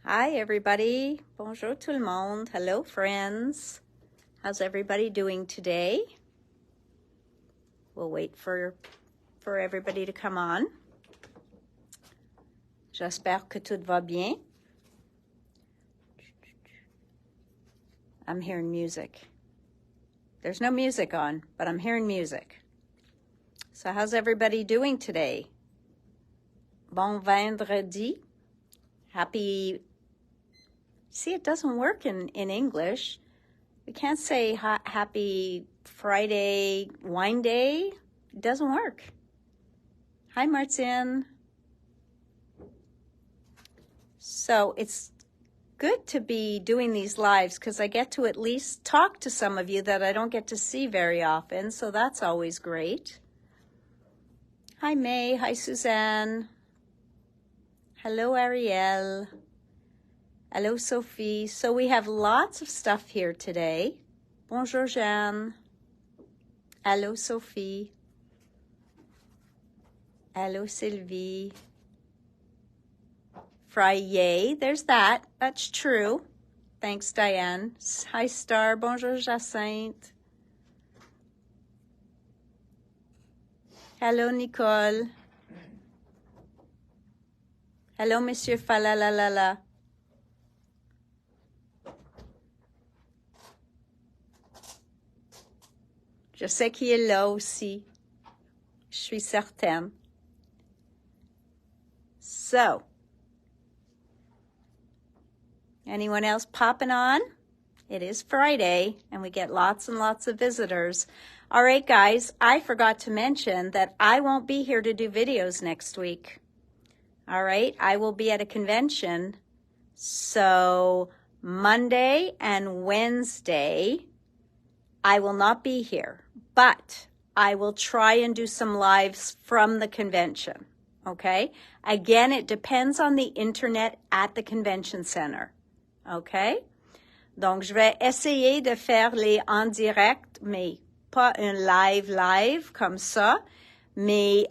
Hi, everybody. Bonjour tout le monde. Hello, friends. How's everybody doing today? We'll wait for everybody to come on. J'espère que tout va bien. I'm hearing music. There's no music on, but I'm hearing music. So how's everybody doing today? Bon vendredi. Happy... See, it doesn't work in English. We can't say happy Friday wine day. It doesn't work. Hi, Martin. So it's good to be doing these lives because I get to at least talk to some of you that I don't get to see very often. So that's always great. Hi, May. Hi, Suzanne. Hello, Ariel. Hello, Sophie. So we have lots of stuff here today. Bonjour, Jeanne. Hello, Sophie. Hello, Sylvie. Friday, there's that. That's true. Thanks, Diane. Hi, Star. Bonjour, Jacinthe. Hello, Nicole. Hello, Monsieur Falalalala. Je sais qu'il est là aussi. Je suis certaine. So, anyone else popping on? It is Friday, and we get lots and lots of visitors. All right, guys, I forgot to mention that I won't be here to do videos next week. All right, I will be at a convention. So, Monday and Wednesday, I will not be here, but I will try and do some lives from the convention, okay? Again, it depends on the internet at the convention center, okay? Donc, je vais essayer de faire les en direct, mais pas un live comme ça, mais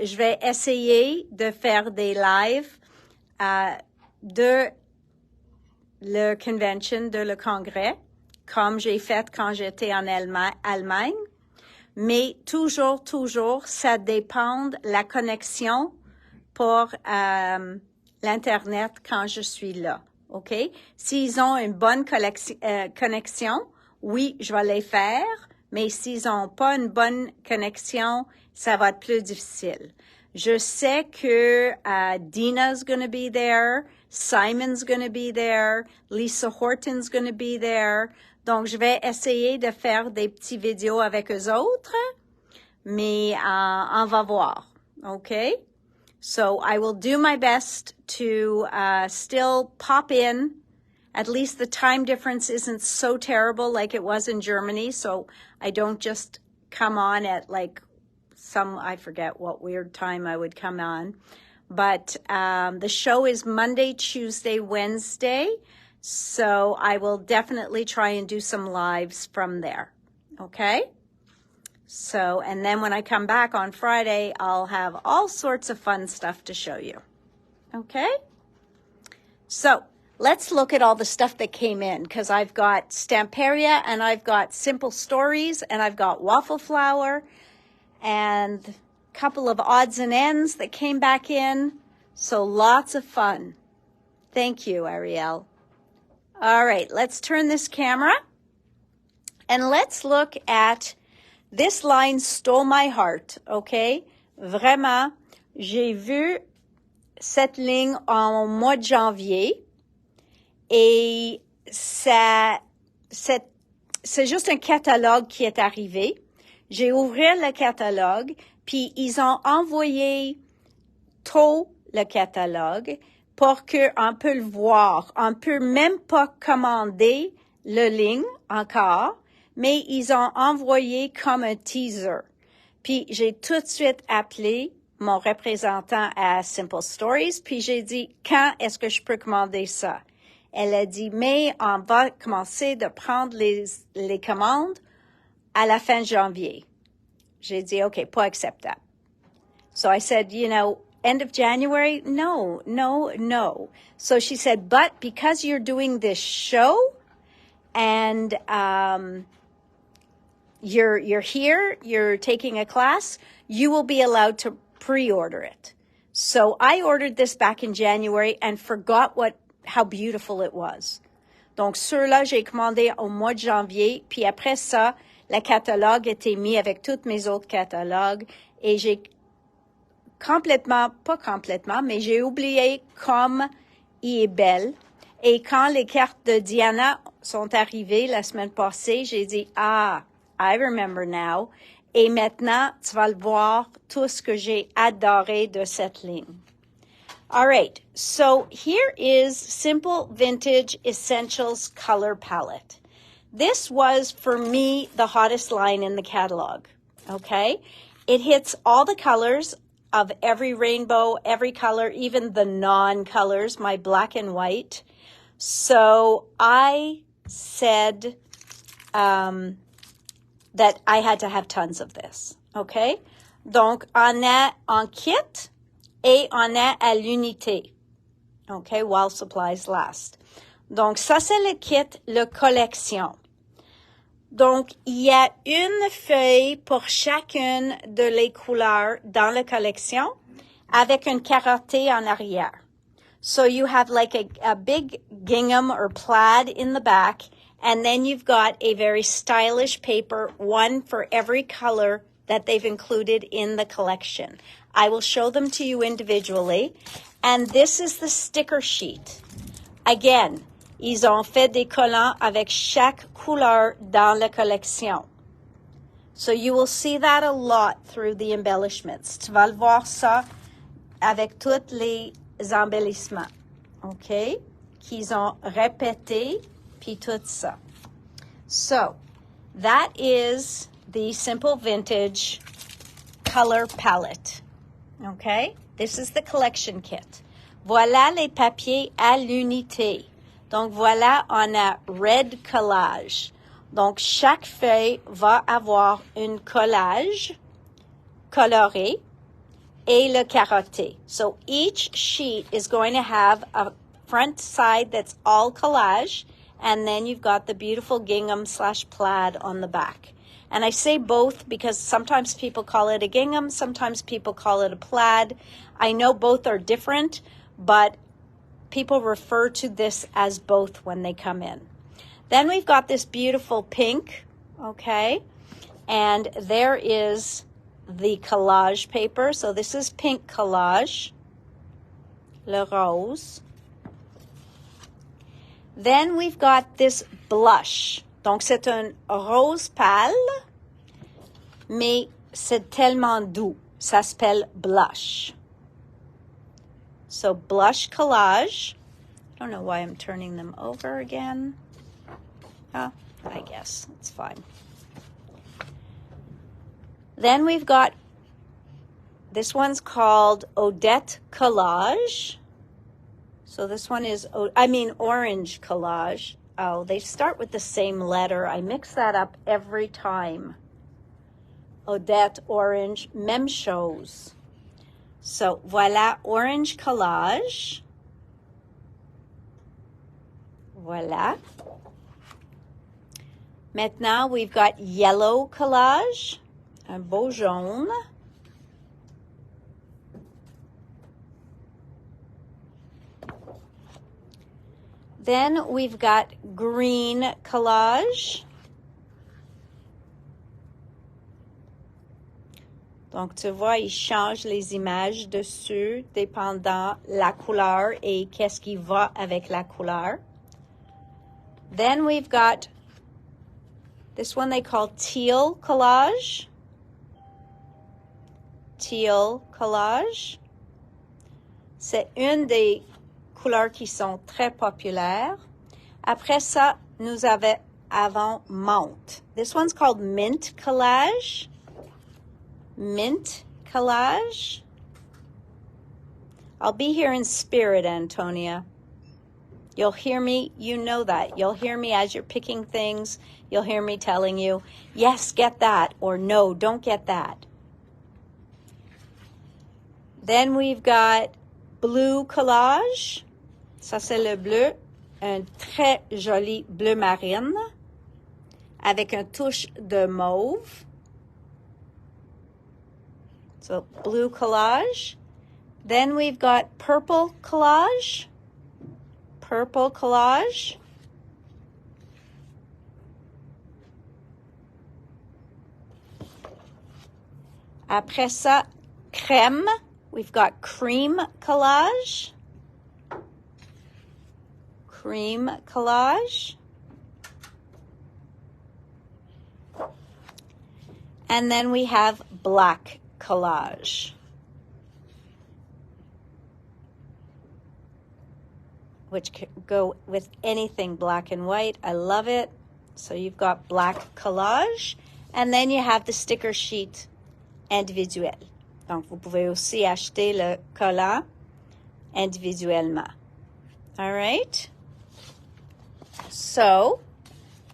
je vais essayer de faire des lives de le convention, de le congrès, comme j'ai fait quand j'étais en Allemagne. Mais toujours, ça dépend de la connexion pour l'Internet quand je suis là, OK? S'ils ont une bonne connexion, oui, je vais les faire, mais s'ils n'ont pas une bonne connexion, ça va être plus difficile. Je sais que Dina's going to be there, Simon's going to be there, Lisa Horton's going to be there. Donc, je vais essayer de faire des petits vidéos avec eux autres, mais on va voir, okay? So, I will do my best to still pop in. At least the time difference isn't so terrible like it was in Germany, so I don't just come on at like I forget what weird time I would come on. But the show is Monday, Tuesday, Wednesday. So I will definitely try and do some lives from there, okay? So, and then when I come back on Friday, I'll have all sorts of fun stuff to show you, okay? So let's look at all the stuff that came in because I've got Stamperia and I've got Simple Stories and I've got Waffle Flower and a couple of odds and ends that came back in. So lots of fun. Thank you, Ariel. All right, let's turn this camera and let's look at this line stole my heart, okay? Vraiment, j'ai vu cette ligne en mois de janvier et c'est juste un catalogue qui est arrivé. J'ai ouvert le catalogue, puis ils ont envoyé tôt le catalogue pour qu'on peut le voir. On peut même pas commander le ligne encore, mais ils ont envoyé comme un teaser. Puis j'ai tout de suite appelé mon représentant à Simple Stories, puis j'ai dit, quand est-ce que je peux commander ça? Elle a dit, mais on va commencer de prendre les commandes à la fin de janvier. J'ai dit, OK, pas acceptable. So I said, you know, end of January? No, no, no. So she said, but because you're doing this show and you're here, you're taking a class, you will be allowed to pre-order it. So I ordered this back in January and forgot how beautiful it was. Donc, ceux-là, j'ai commandé au mois de janvier. Puis après ça, le catalogue était mis avec tous mes autres catalogues. Et j'ai pas complètement, mais j'ai oublié comme il est belle. Et quand les cartes de Diana sont arrivées la semaine passée, j'ai dit, I remember now. Et maintenant, tu vas le voir, tout ce que j'ai adoré de cette ligne. All right, so here is Simple Vintage Essentials Color Palette. This was, for me, the hottest line in the catalog, okay? It hits all the colors of every rainbow, every color, even the non-colors, my black and white. So I said that I had to have tons of this, okay? Donc, on a en kit, et on a à l'unité. OK, while supplies last. Donc, ça, c'est le kit, le collection. Donc, il y a une feuille pour chacune de les couleurs dans la collection avec une carottée en arrière. So you have like a big gingham or plaid in the back, and then you've got a very stylish paper, one for every color that they've included in the collection. I will show them to you individually. And this is the sticker sheet. Again, ils ont fait des collants avec chaque couleur dans la collection. So you will see that a lot through the embellishments. Tu vas le voir ça avec tous les embellissements, OK? Qu'ils ont répété, puis tout ça. So, that is the Simple Vintage color palette. Okay? This is the collection kit. Voilà les papiers à l'unité. Donc, voilà, on a red collage. Donc, chaque feuille va avoir une collage coloré et le carotté. So, each sheet is going to have a front side that's all collage, and then you've got the beautiful gingham/plaid on the back. And I say both because sometimes people call it a gingham, sometimes people call it a plaid. I know both are different, but people refer to this as both when they come in. Then we've got this beautiful pink, okay? And there is the collage paper. So this is pink collage, le rose. Then we've got this blush. Donc, c'est un rose pâle, mais c'est tellement doux. Ça s'appelle blush. So, blush collage. I don't know why I'm turning them over again. I guess it's fine. Then we've got, this one's called Odette Collage. So this one is, orange collage. Oh, they start with the same letter. I mix that up every time. Odette, orange, même chose. So, voilà, orange collage. Voilà. Maintenant, we've got yellow collage. Un beau jaune. Then we've got green collage. Donc, tu vois, il change les images dessus, dépendant la couleur et qu'est-ce qui va avec la couleur. Then we've got this one they call teal collage. Teal collage. C'est une des couleurs qui sont très populaires. Après ça, nous avons menthe. This one's called mint collage. Mint collage. I'll be here in spirit, Antonia. You'll hear me, you know that. You'll hear me as you're picking things. You'll hear me telling you, yes, get that, or no, don't get that. Then we've got blue collage. Ça, c'est le bleu. Un très joli bleu marine avec une touche de mauve. So, blue collage. Then we've got purple collage. Purple collage. Après ça, crème. We've got cream collage. Cream collage. And then we have black collage, which can go with anything black and white. I love it. So you've got black collage. And then you have the sticker sheet individuel. Donc, vous pouvez aussi acheter le collant individuellement. All right? So,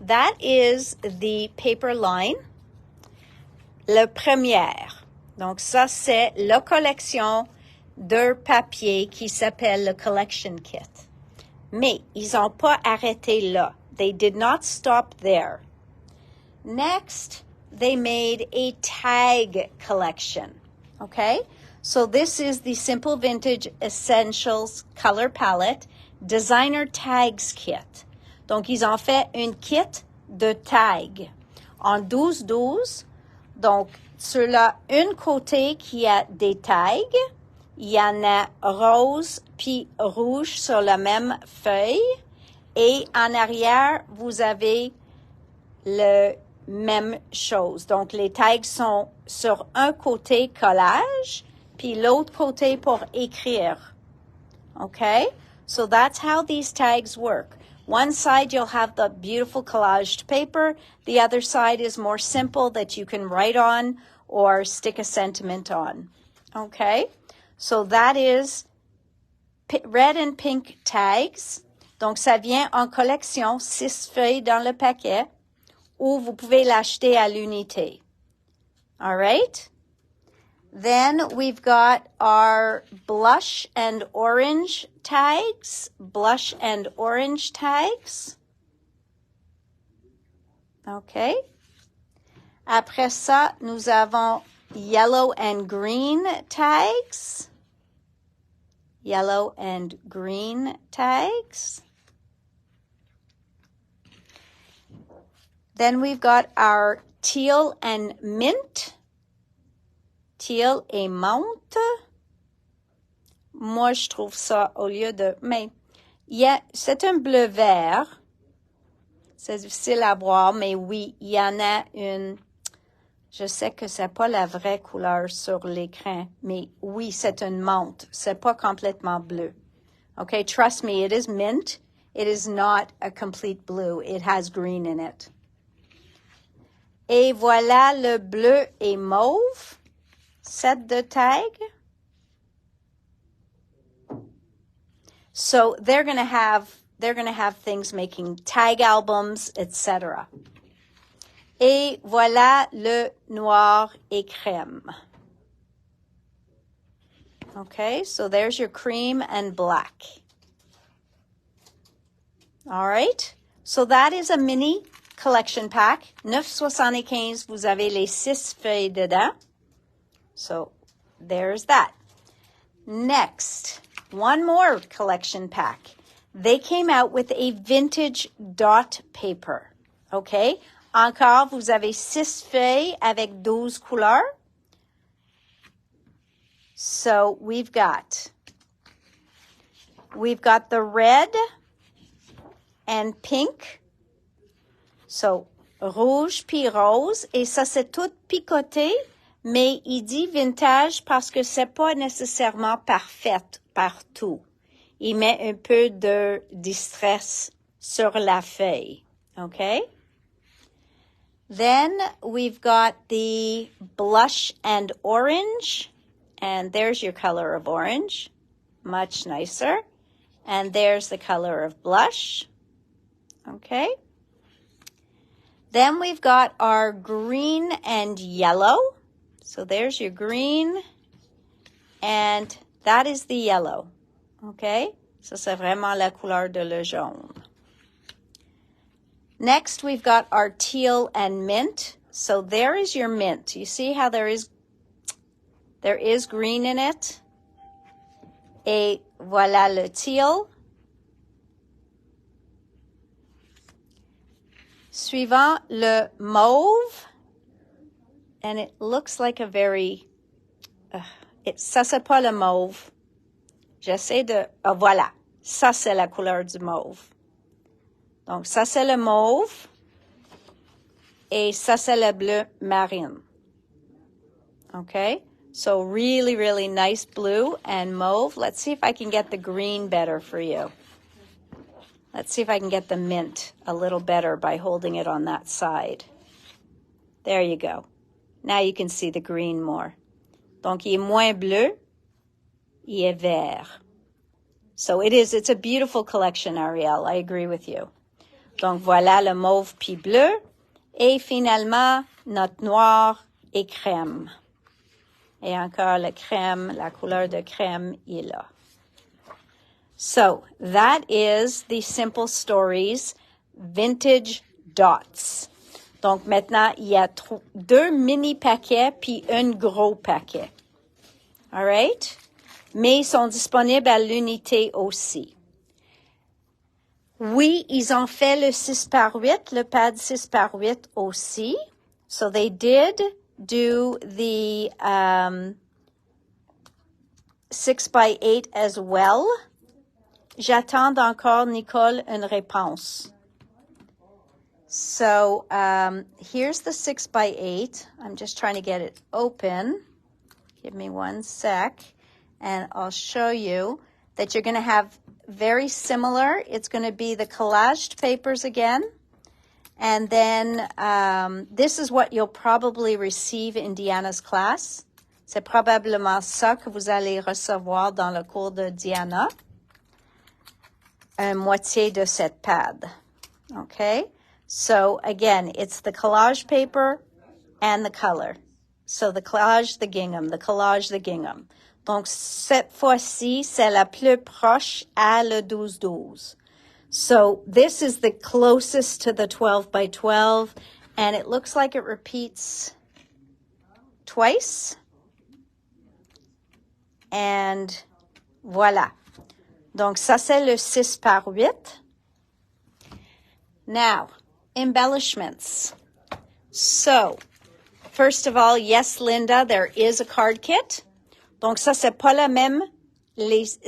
that is the paper line. Le premier. Donc, ça, c'est la collection de papier qui s'appelle le collection kit. Mais, ils n'ont pas arrêté là. They did not stop there. Next, they made a tag collection. Okay? So this is the Simple Vintage Essentials Color Palette Designer Tags Kit. Donc, ils ont fait une kit de tags en 12-12. Donc, sur un côté qui a des tags, il y en a rose puis rouge sur la même feuille. Et en arrière, vous avez le même chose. Donc, les tags sont sur un côté collage, puis l'autre côté pour écrire. Okay? So that's how these tags work. One side, you'll have the beautiful collaged paper. The other side is more simple that you can write on or stick a sentiment on. Okay? So that is red and pink tags. Donc, ça vient en collection, 6 feuilles dans le paquet, ou vous pouvez l'acheter à l'unité. All right? Then we've got our blush and orange tags. Blush and orange tags. Okay. Après ça, nous avons yellow and green tags. Yellow and green tags. Then we've got our teal and mint. Teal et menthe. Moi, je trouve ça au lieu de... Mais c'est un bleu vert. C'est difficile à voir, mais oui, il y en a une... Je sais que c'est pas la vraie couleur sur l'écran, mais oui, c'est une menthe. C'est pas complètement bleu. Okay, trust me, it is mint. It is not a complete blue. It has green in it. Et voilà le bleu et mauve. Set de tag. So they're going to have things making tag albums, etc. Et voilà le noir et crème. Okay, so there's your cream and black. All right, so that is a mini collection pack. 9,75, vous avez les 6 feuilles dedans. So there's that. Next, one more collection pack. They came out with a vintage dot paper. Okay? Encore, vous avez 6 feuilles avec 12 couleurs. So we've got the red and pink. So rouge puis rose. Et ça, c'est tout picoté. Mais il dit vintage parce que c'est pas nécessairement parfait partout. Il met un peu de distress sur la feuille. Okay? Then we've got the blush and orange. And there's your color of orange. Much nicer. And there's the color of blush. Okay? Then we've got our green and yellow. So there's your green And that is the yellow. Okay? Ça, c'est vraiment la couleur de le jaune. Next, we've got our teal and mint. So there is your mint. You see how there is green in it? Et voilà le teal. Suivant le mauve. And it looks like a very... ça, c'est pas le mauve. J'essaie de... voilà. Ça, c'est la couleur du mauve. Donc, ça, c'est le mauve. Et ça, c'est le bleu marine. Okay? So, really, really nice blue and mauve. Let's see if I can get the green better for you. Let's see if I can get the mint a little better by holding it on that side. There you go. Now you can see the green more. Donc, il est moins bleu. Il est vert. So it's a beautiful collection, Ariel. I agree with you. Donc, voilà le mauve puis bleu. Et finalement, notre noir et crème. Et encore le crème, la couleur de crème est là. So, that is the Simple Stories Vintage Dots. Donc, maintenant, il y a 2 mini paquets puis un gros paquet. All right? Mais ils sont disponibles à l'unité aussi. Oui, ils ont fait le 6x8, le pad 6x8 aussi. So they did do the 6x8 as well. J'attends encore, Nicole, une réponse. So here's the 6x8. I'm just trying to get it open. Give me one sec. And I'll show you that you're going to have very similar. It's going to be the collaged papers again. And then this is what you'll probably receive in Diana's class. C'est probablement ça que vous allez recevoir dans le cours de Diana. Moitié de cette pad. Okay? So again, it's the collage paper and the color. So the collage, the gingham, the collage, the gingham. Donc, cette fois-ci, c'est la plus proche à le 12-12. So this is the closest to the 12 by 12, and it looks like it repeats twice. And voilà. Donc, ça, c'est le 6x8. Now, embellishments. So, first of all, yes, Linda, there is a card kit. Donc, ça, c'est pas la même.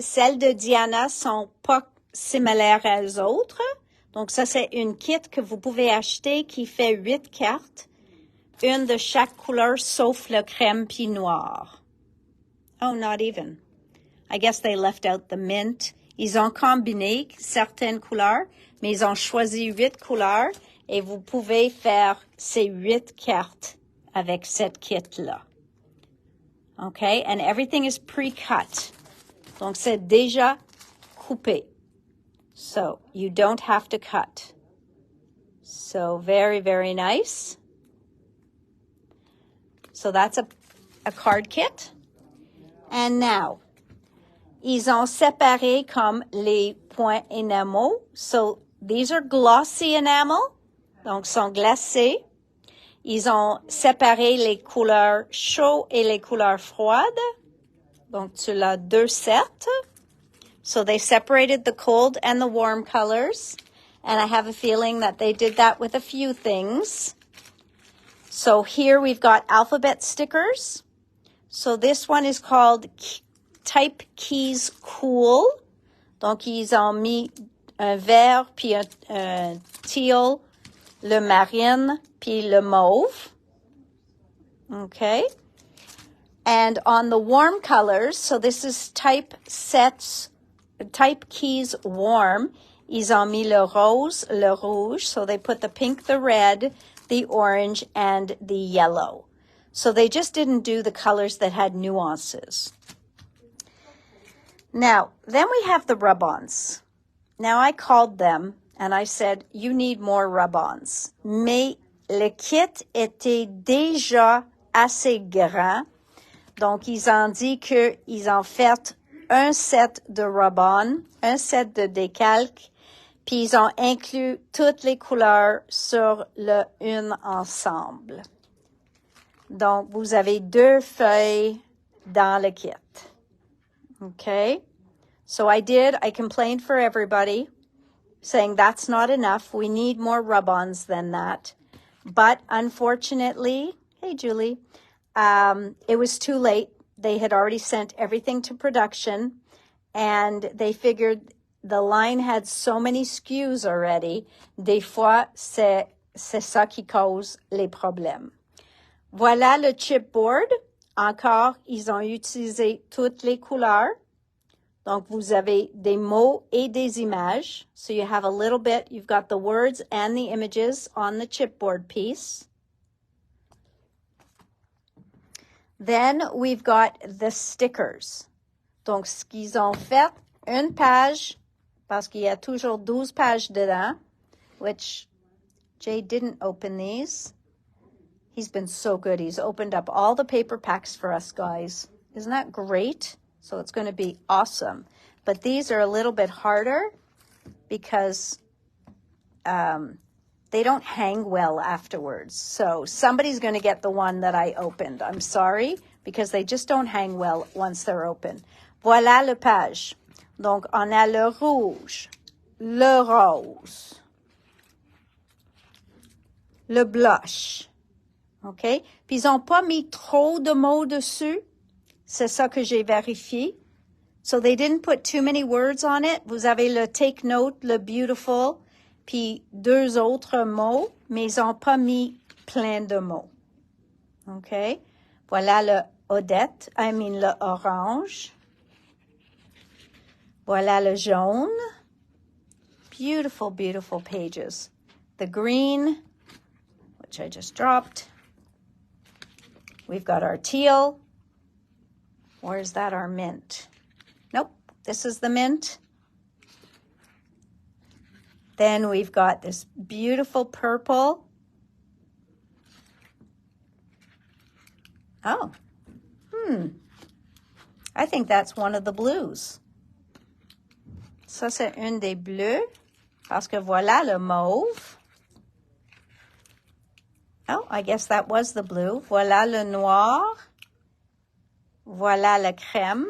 Celles de Diana sont pas similaires aux autres. Donc, ça, c'est une kit que vous pouvez acheter qui fait 8 cartes. Une de chaque couleur, sauf le crème puis noir. Oh, not even. I guess they left out the mint. Ils ont combiné certaines couleurs, mais ils ont choisi 8 couleurs et vous pouvez faire ces 8 cartes avec cette kit-là. Okay, and everything is pre-cut. Donc, c'est déjà coupé. So, you don't have to cut. So, very, very nice. So, that's a card kit. And now, ils ont séparé comme les points enamel. So, these are glossy enamel. Donc, sont glacés. Ils ont séparé les couleurs chaudes et les couleurs froides. Donc, tu l'as 2 sets. So, they separated the cold and the warm colors. And I have a feeling that they did that with a few things. So, here we've got alphabet stickers. So, this one is called Type Keys Cool. Donc, ils ont mis un vert puis un teal, le marine puis le mauve. Okay. And on the warm colors, so this is Type Keys Warm. Ils ont mis le rose, le rouge. So they put the pink, the red, the orange, and the yellow. So they just didn't do the colors that had nuances. Now, then we have the rub-ons. Now, I called them and I said, you need more rub-ons. Mais le kit était déjà assez grand. Donc, ils ont dit qu'ils ont fait un set de rub-on, un set de décalque, puis ils ont inclus toutes les couleurs sur le une ensemble. Donc, vous avez 2 feuilles dans le kit. Okay? So I complained for everybody, saying that's not enough. We need more rub-ons than that. But unfortunately, hey, Julie, it was too late. They had already sent everything to production, and they figured the line had so many SKUs already. Des fois, c'est ça qui cause les problèmes. Voilà le chipboard. Encore, ils ont utilisé toutes les couleurs. Donc, vous avez des mots et des images. So you have a little bit, you've got the words and the images on the chipboard piece. Then we've got the stickers. Donc, ce qu'ils ont fait, une page, parce qu'il y a toujours 12 pages dedans, which Jay didn't open these. He's been so good. He's opened up all the paper packs for us, guys. Isn't that great? So it's going to be awesome. But these are a little bit harder because they don't hang well afterwards. So somebody's going to get the one that I opened. I'm sorry, because they just don't hang well once they're open. Voilà le page. Donc, on a le rouge, le rose, le blush. OK? Puis, ils n'ont pas mis trop de mots dessus. C'est ça que j'ai vérifié. So, they didn't put too many words on it. Vous avez le take note, le beautiful, puis 2 autres mots, mais ils n'ont pas mis plein de mots. OK? Voilà le le orange. Voilà le jaune. Beautiful, beautiful pages. The green, which I just dropped. We've got our teal. Where's that, our mint? Nope, this is the mint. Then we've got this beautiful purple. Oh, I think that's one of the blues. Ça, c'est une des bleus, parce que voilà le mauve. Oh, I guess that was the blue. Voilà le noir. Voilà la crème.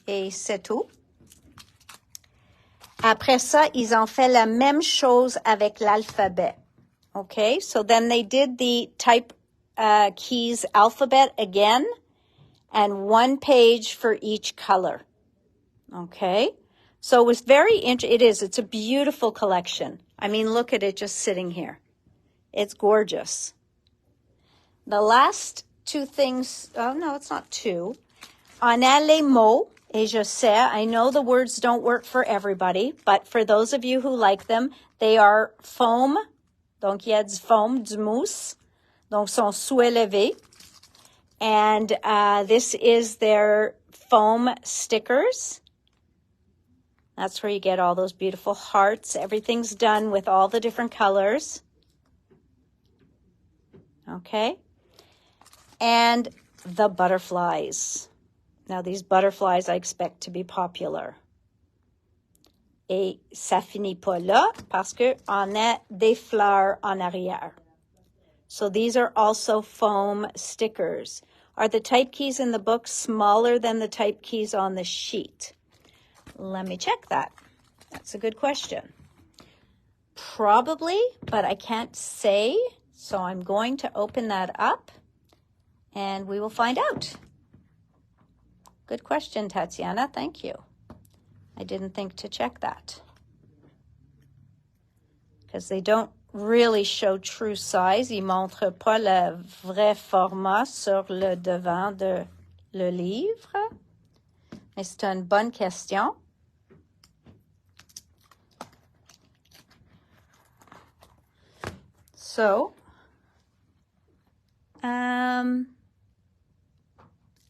Et c'est tout. Après ça, ils ont fait la même chose avec l'alphabet. Okay, so then they did the type keys alphabet again, and 1 page for each color. Okay, so it was very interesting. It's a beautiful collection. I mean, look at it just sitting here. It's gorgeous. The last 2 things, oh no, it's not 2. On a les mots, et je sais, I know the words don't work for everybody, but for those of you who like them, they are foam. Donc, il y a du foam, du mousse. Donc, sont sous-élevés. And this is their foam stickers. That's where you get all those beautiful hearts. Everything's done with all the different colors. Okay. And the butterflies. Now, these butterflies I expect to be popular. Et ça finit pas là parce qu'on a des fleurs en arrière. So these are also foam stickers. Are the type keys in the book smaller than the type keys on the sheet? Let me check that. That's a good question. Probably, but I can't say. So I'm going to open that up and we will find out. Good question, Tatiana. Thank you. I didn't think to check that. Because they don't really show true size. Ils ne montrent pas le vrai format sur le devant de le livre. Mais c'est une bonne question. So,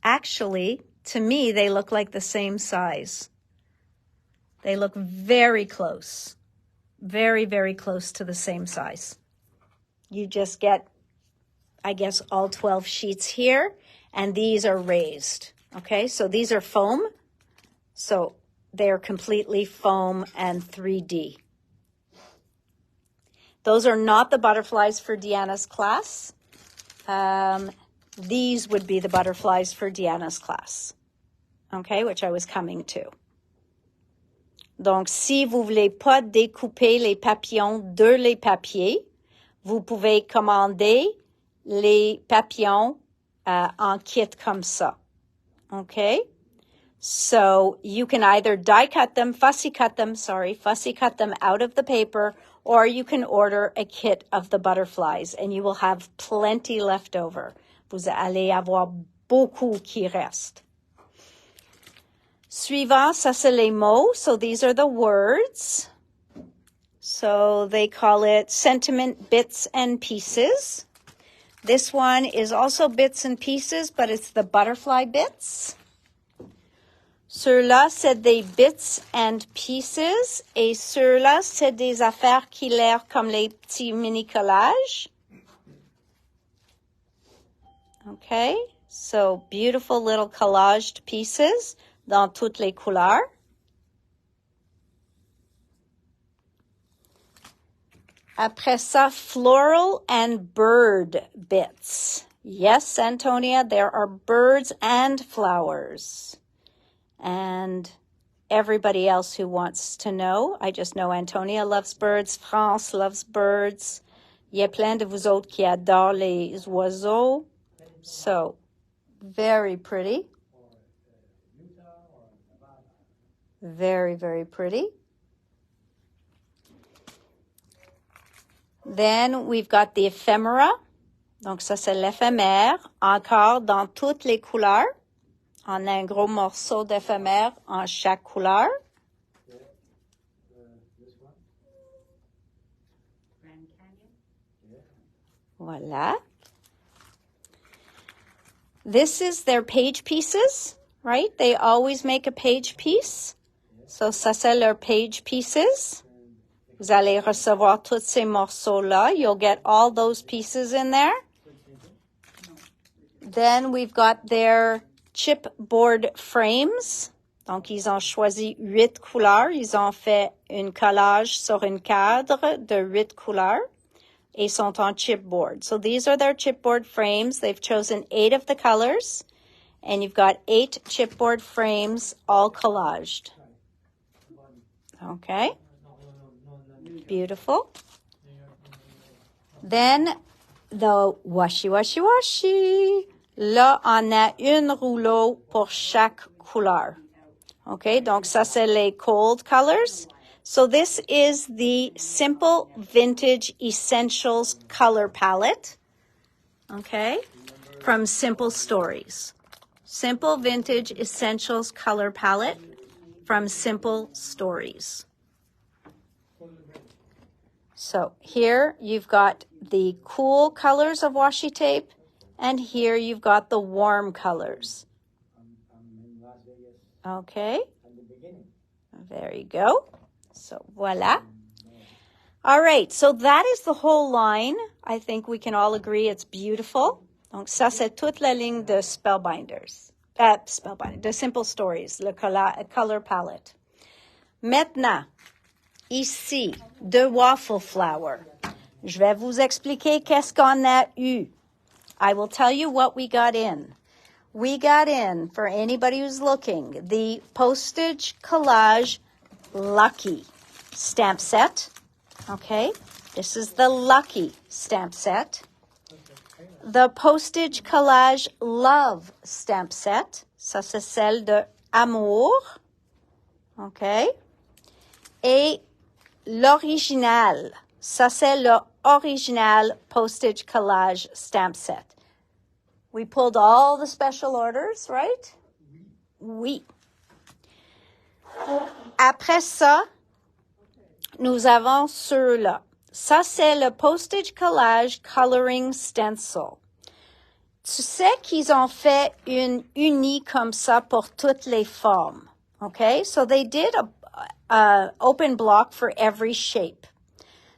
actually, to me, they look like the same size. They look very close. Very, very close to the same size. You just get I guess, all 12 sheets here. And these are raised. Okay, so these are foam. So they're completely foam and 3D. Those are not the butterflies for Deanna's class. These would be the butterflies for Deanna's class. Okay, which I was coming to. Donc, si vous voulez pas découper les papillons de les papiers, vous pouvez commander les papillons en kit comme ça. Okay? So you can either fussy cut them out of the paper, or you can order a kit of the butterflies and you will have plenty left over. Vous allez avoir beaucoup qui reste. Suivant, ça c'est les mots. So these are the words. So they call it sentiment bits and pieces. This one is also bits and pieces, but it's the butterfly bits. Ceux-là, c'est des bits and pieces. Et ceux-là, c'est des affaires qui l'air comme les petits mini-collages. Okay, so beautiful little collaged pieces dans toutes les couleurs. Après ça, floral and bird bits. Yes, Antonia, there are birds and flowers. And everybody else who wants to know, I just know Antonia loves birds, France loves birds. Il y a plein de vous autres qui adorent les oiseaux. So, very pretty. Very, very pretty. Then we've got the ephemera. Donc ça, c'est l'éphémère, encore dans toutes les couleurs. On a un gros morceau d'éphémère en chaque couleur. Voilà. This is their page pieces, right? They always make a page piece. So ça, c'est leur page pieces. Vous allez recevoir tous ces morceaux-là. You'll get all those pieces in there. Then we've got their chipboard frames. Donc, ils ont choisi 8 couleurs. Ils ont fait un collage sur un cadre de 8 couleurs et sont en chipboard. So these are their chipboard frames. They've chosen 8 of the colors. And you've got 8 chipboard frames all collaged. Okay. Beautiful. Then the washi. Là, on a une rouleau pour chaque couleur. Okay, donc ça, c'est les cold colors. So this is the Simple Vintage Essentials color palette. Okay, from Simple Stories. Simple Vintage Essentials color palette from Simple Stories. So here you've got the cool colors of washi tape, and here you've got the warm colors. Okay. There you go. So voila. All right, so that is the whole line. I think we can all agree it's beautiful. Donc ça, c'est toute la ligne de Spellbinders. De Simple Stories, le color palette. Maintenant, ici, de Waffle Flower. Je vais vous expliquer qu'est-ce qu'on a eu. I will tell you what we got in. We got in, for anybody who's looking, the Postage Collage Lucky stamp set. Okay, this is the Lucky stamp set. The Postage Collage Love stamp set. Ça, c'est celle de Amour. Okay. Et l'original. Ça, c'est le original Postage Collage stamp set. We pulled all the special orders, right? Oui. Après ça, nous avons ceux-là. Ça, c'est le Postage Collage Coloring Stencil. Tu sais qu'ils ont fait une unie comme ça pour toutes les formes. Okay? So they did a open block for every shape.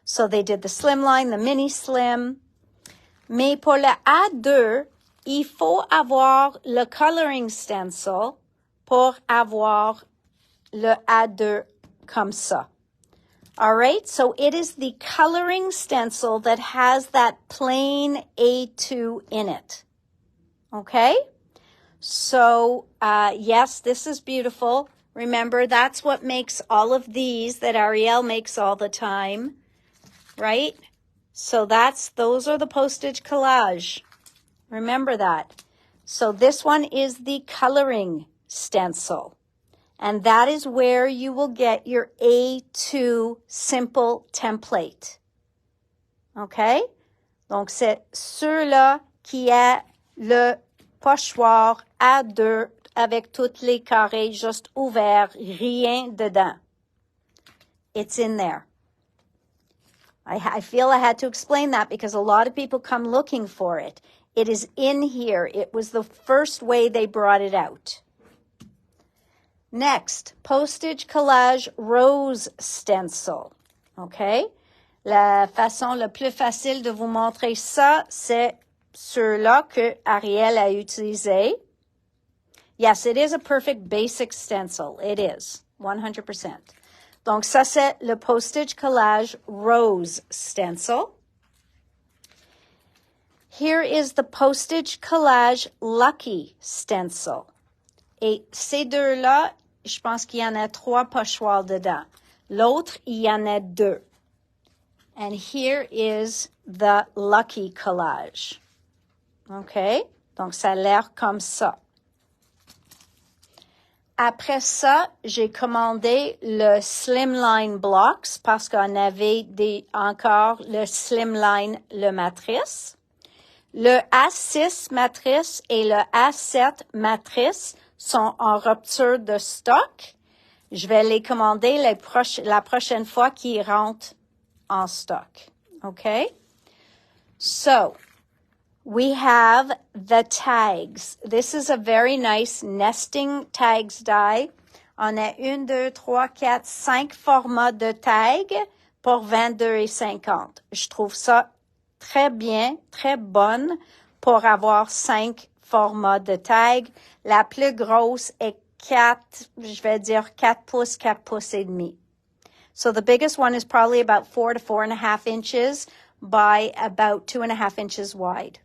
So they did the slim line, the mini slim. Mais pour le A2, il faut avoir le coloring stencil pour avoir le A2 comme ça. All right, so it is the coloring stencil that has that plain A2 in it. Okay? So, yes, this is beautiful. Remember, that's what makes all of these that Ariel makes all the time, right? So those are the postage collage. Remember that. So this one is the coloring stencil. And that is where you will get your A2 simple template. OK? Donc, c'est ceux-là qui est le pochoir A2 avec tous les carrés juste ouverts, rien dedans. It's in there. I feel I had to explain that because a lot of people come looking for it. It is in here. It was the first way they brought it out. Next, postage collage rose stencil. OK? La façon la plus facile de vous montrer ça, c'est ceux-là que Ariel a utilisé. Yes, it is a perfect basic stencil. It is, 100%. Donc, ça, c'est le postage collage rose stencil. Here is the postage collage lucky stencil. Et ces deux-là, je pense qu'il y en a 3 pochoirs dedans. L'autre, il y en a 2. And here is the lucky collage. OK? Donc, ça a l'air comme ça. Après ça, j'ai commandé le Slimline Blocks parce qu'on avait encore le Slimline, le matrice. Le A6 matrice et le A7 matrice sont en rupture de stock. Je vais les commander la prochaine fois qu'ils rentrent en stock. Okay? So, we have the tags. This is a very nice nesting tags die. On a 1, 2, 3, 4, 5 formats de tags pour 22,50. Je trouve ça très bien, très bonne pour avoir 5 formats de tags. La plus grosse est 4 pouces, 4 pouces et demi. So the biggest one is probably about 4 to 4.5 inches by about 2.5 inches wide.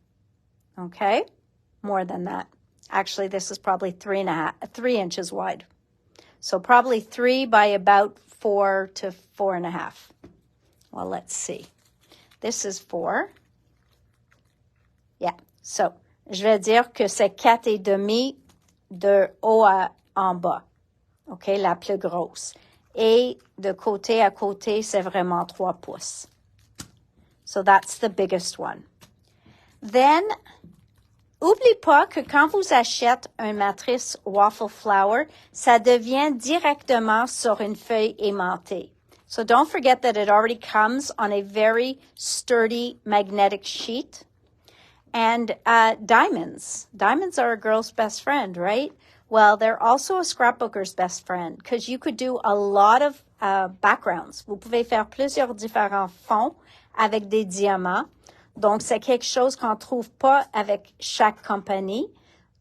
Okay? More than that. Actually, this is probably 3 inches wide. So probably 3 by about 4 to 4.5. Well, let's see. This is 4. Yeah. So, je vais dire que c'est 4 et demi de haut en bas. OK? La plus grosse. Et de côté à côté, c'est vraiment 3 pouces. So that's the biggest one. Then, oublie pas que quand vous achetez un matrice waffle flower, ça devient directement sur une feuille aimantée. So don't forget that it already comes on a very sturdy magnetic sheet. And diamonds. Diamonds are a girl's best friend, right? Well, they're also a scrapbooker's best friend because you could do a lot of backgrounds. Vous pouvez faire plusieurs différents fonds avec des diamants. Donc, c'est quelque chose qu'on ne trouve pas avec chaque compagnie.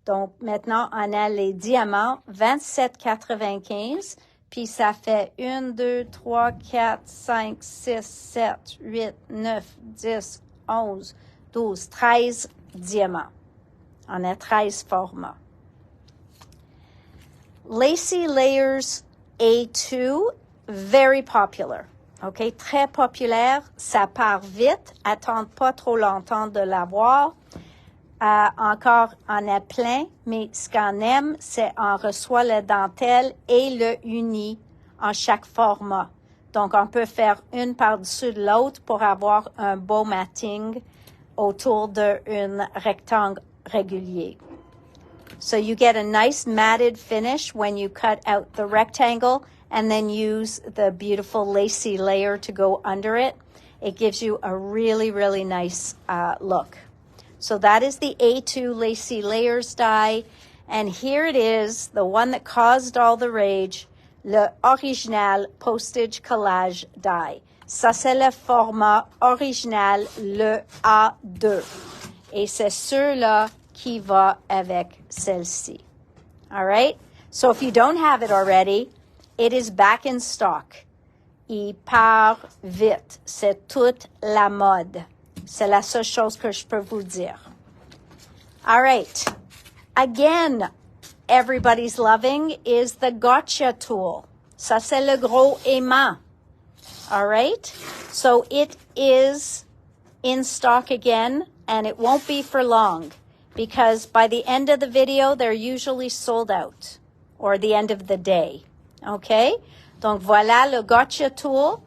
Donc, maintenant, on a les diamants 27,95. Puis, ça fait 1, 2, 3, 4, 5, 6, 7, 8, 9, 10, 11, 12, 13 diamants. On a 13 formats. Lacy Layers A2, very popular. OK? Très populaire. Ça part vite. Attends pas trop longtemps de l'avoir. Encore, on a plein, mais ce qu'on aime, c'est on reçoit le dentelle et le uni en chaque format. Donc, on peut faire une par-dessus de l'autre pour avoir un beau matting autour d'un rectangle régulier. So you get a nice matted finish when you cut out the rectangle and then use the beautiful lacy layer to go under it. It gives you a really, really nice look. So that is the A2 Lacy Layers die. And here it is, the one that caused all the rage, le original postage collage die. Ça, c'est le format original, le A2. Et c'est celui-là qui va avec celle-ci. All right? So if you don't have it already, it is back in stock. Il part vite. C'est toute la mode. C'est la seule chose que je peux vous dire. All right. Again, everybody's loving is the gotcha tool. Ça, c'est le gros aimant. All right? So it is in stock again, and it won't be for long because by the end of the video, they're usually sold out or the end of the day. Okay? Donc, voilà le gotcha tool.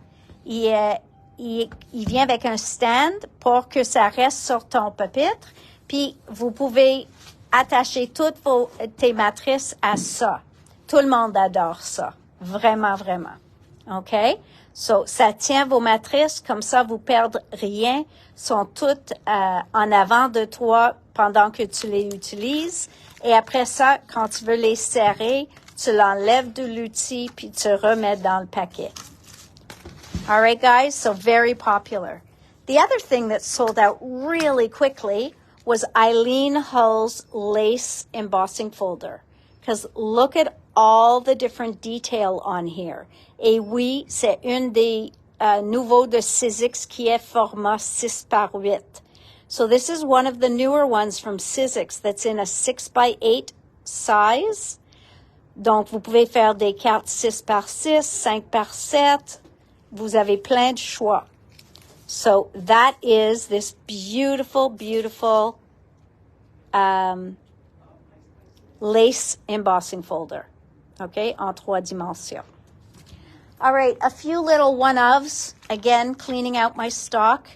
Il vient avec un stand pour que ça reste sur ton pupitre. Puis, vous pouvez attacher toutes tes matrices à ça. Tout le monde adore ça. Vraiment, vraiment. OK? So, ça tient vos matrices, comme ça, vous perdez rien. Sont toutes en avant de toi pendant que tu les utilises. Et après ça, quand tu veux les serrer, tu l'enlèves de l'outil puis tu remets dans le paquet. All right, guys? So, very popular. The other thing that sold out really quickly was Eileen Hull's lace embossing folder. Because look at all the different detail on here. Et oui, c'est une des nouveaux de Sizzix qui est format 6 par 8. So this is one of the newer ones from Sizzix that's in a 6 by 8 size. Donc, vous pouvez faire des cartes 6 par 6, 5 par 7. Vous avez plein de choix. So that is this beautiful, beautiful lace embossing folder. Okay, en 3 dimensions. All right, a few little one-ofs. Again, cleaning out my stock.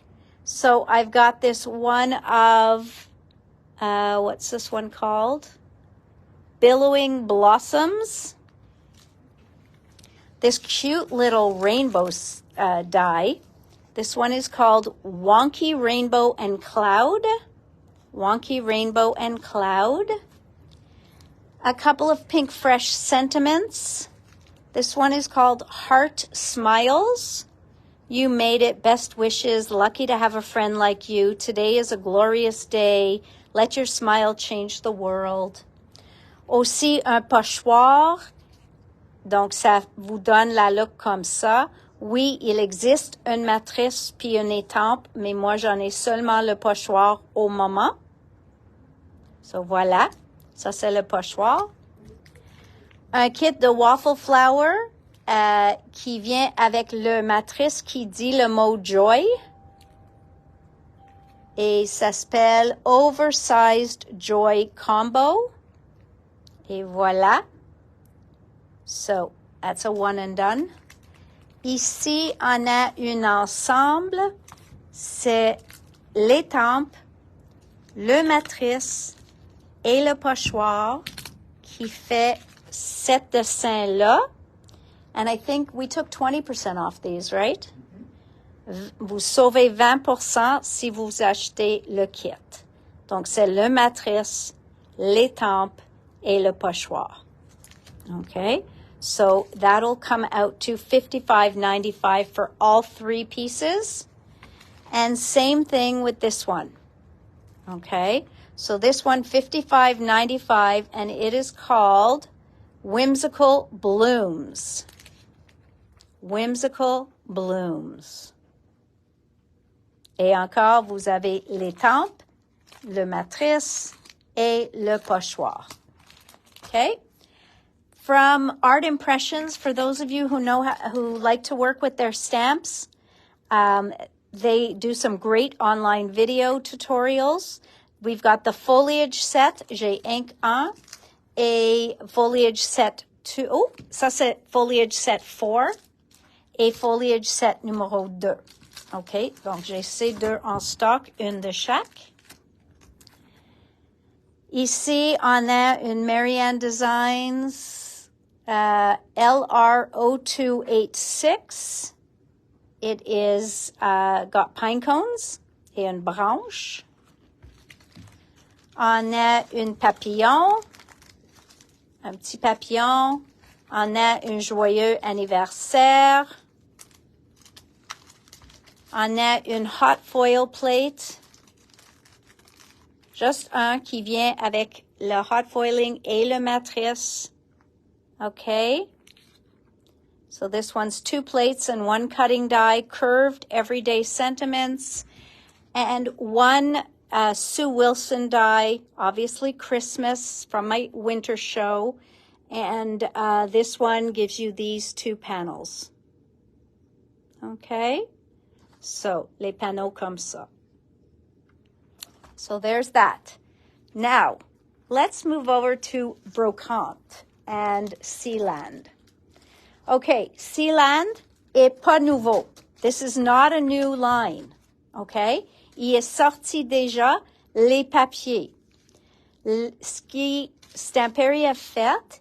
So I've got this one of, what's this one called? Billowing Blossoms. This cute little rainbow die. This one is called Wonky Rainbow and Cloud. Wonky Rainbow and Cloud. A couple of Pink Fresh Sentiments. This one is called Heart Smiles. You made it. Best wishes. Lucky to have a friend like you. Today is a glorious day. Let your smile change the world. Aussi un pochoir. Donc, ça vous donne la look comme ça. Oui, il existe une matrice puis une étampe, mais moi, j'en ai seulement le pochoir au moment. So, voilà. Ça, c'est le pochoir. Un kit de Waffle Flower qui vient avec le matrice qui dit le mot Joy. Et ça s'appelle Oversized Joy Combo. Et voilà. So, that's a one and done. Ici, on a un ensemble. C'est l'étampe, le matrice et le pochoir qui fait cet dessin-là. And I think we took 20% off these, right? Vous sauvez 20% si vous achetez le kit. Donc, c'est le matrice, l'étampe et le pochoir. Okay? So, that'll come out to $55.95 for all 3 pieces. And same thing with this one. Okay? So, this one, $55.95, and it is called Whimsical Blooms. Whimsical Blooms. Et encore, vous avez l'étampe, le matrice et le pochoir. Okay? From Art Impressions, for those of you who like to work with their stamps, they do some great online video tutorials. We've got the foliage set, j'ai Inc 1, et foliage set 2. Oh, ça c'est foliage set 4 et foliage set numéro 2. OK, donc j'ai ces deux en stock, une de chaque. Ici, on a une Marianne Designs LR0286. It is got pine cones et une branche. On a une papillon, un petit papillon On a un joyeux anniversaire. On a une hot foil plate. Juste un qui vient avec le hot foiling et le matrice. Okay. So this one's 2 plates and 1 cutting die, curved everyday sentiments, and 1 Sue Wilson die, obviously Christmas from my winter show. And this one gives you these 2 panels. Okay? So, les panneaux comme ça. So there's that. Now, let's move over to brocante and Sealand. Okay, Sealand est pas nouveau. This is not a new line. Okay? Il est sorti déjà les papiers. Ce qui Stamperie a fait,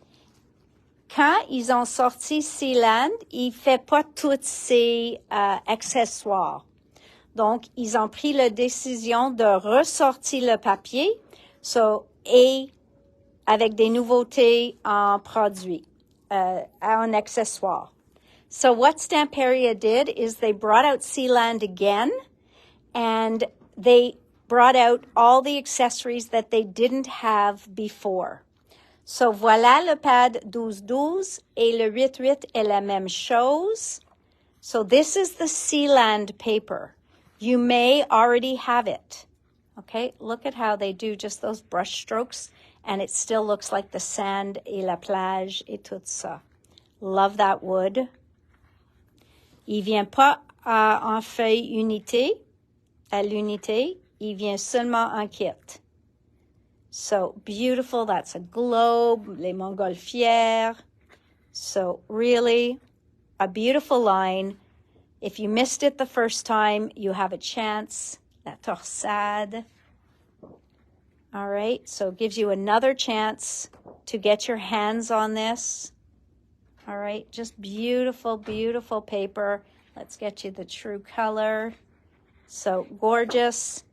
quand ils ont sorti Sealand, il fait pas tous ces accessoires. Donc, ils ont pris la décision de ressortir le papier et avec des nouveautés en produits, en accessoires. So what Stamperia did is they brought out Sealand again, and they brought out all the accessories that they didn't have before. So voilà le pad 12-12 et le 8-8 est la même chose. So this is the Sealand paper. You may already have it. Okay, look at how they do just those brush strokes, and it still looks like the sand et la plage et tout ça. Love that wood. Il vient pas en feuille à l'unité. Il vient seulement en kit. So beautiful. That's a globe, les montgolfières. So really a beautiful line. If you missed it the first time, you have a chance. La torsade. All right, so it gives you another chance to get your hands on this. All right, just beautiful, beautiful paper. Let's get you the true color. So gorgeous.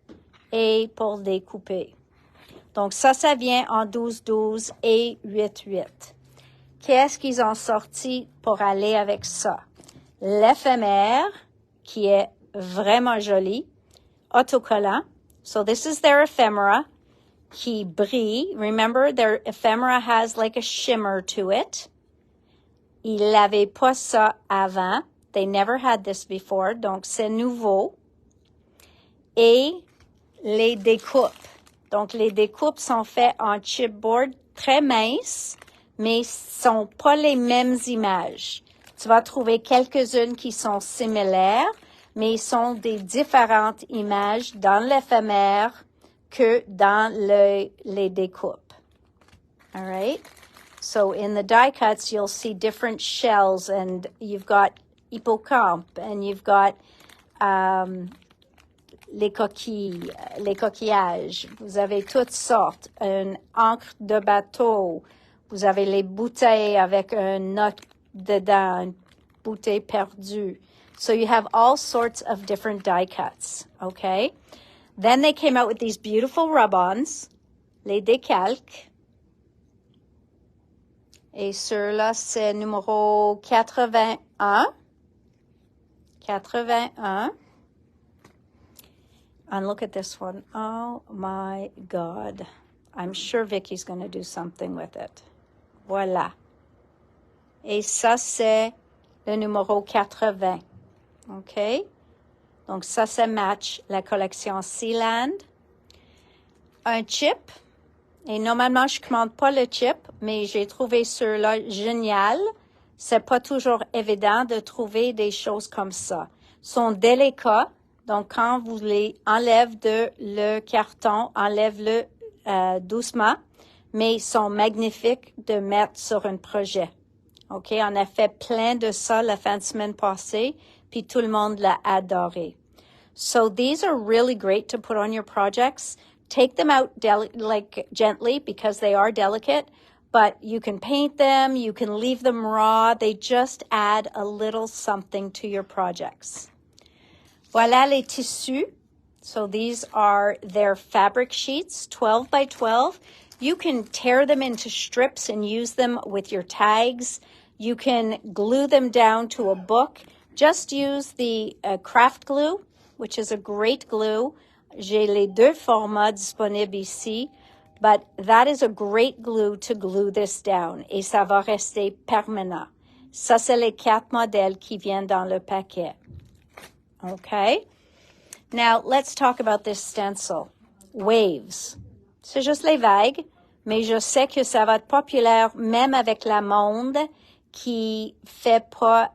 Et pour découper. Donc ça vient en 12-12 et 8-8. Qu'est-ce qu'ils ont sorti pour aller avec ça? L'éphémère, qui est vraiment joli, autocollant. So this is their ephemera, qui brille. Remember, their ephemera has like a shimmer to it. Ils n'avaient pas ça avant. They never had this before, donc c'est nouveau. Et les découpes. Donc les découpes sont faites en chipboard très minces, mais sont pas les mêmes images. Tu vas trouver quelques-unes qui sont similaires, mais ils sont des différentes images dans l'éphémère que dans les découpes. All right? So in the die cuts, you'll see different shells, and you've got hippocampe, and you've got les coquillages. Vous avez toutes sortes. Une encre de bateau. Vous avez les bouteilles avec une note dedans, une bouteille perdue. So you have all sorts of different die cuts, okay? Then they came out with these beautiful rub-ons, les décalques. Et ceux-là, c'est numéro 81. 81. And look at this one. Oh, my God. I'm sure Vicky's going to do something with it. Voilà. Et ça, c'est le numéro 80. OK? Donc, ça match la collection Sealand. Un chip. Et normalement, je ne commande pas le chip, mais j'ai trouvé ceux-là génial. C'est pas toujours évident de trouver des choses comme ça. Ils sont délicats. Donc, quand vous les enlèvez le carton, enlève-le doucement. Mais ils sont magnifiques de mettre sur un projet. OK? On a fait plein de ça la fin de semaine passée, puis tout le monde l'a adoré. So these are really great to put on your projects. Take them out gently because they are delicate, but you can paint them, you can leave them raw. They just add a little something to your projects. Voilà les tissus. So these are their fabric sheets, 12 by 12. You can tear them into strips and use them with your tags. You can glue them down to a book. Just use the craft glue, which is a great glue. J'ai les deux formats disponibles ici, but that is a great glue to glue this down et ça va rester permanent. Ça, c'est les 4 modèles qui viennent dans le paquet. Okay? Now, let's talk about this stencil. Waves. C'est juste les vagues, mais je sais que ça va être populaire même avec la monde qui fait pas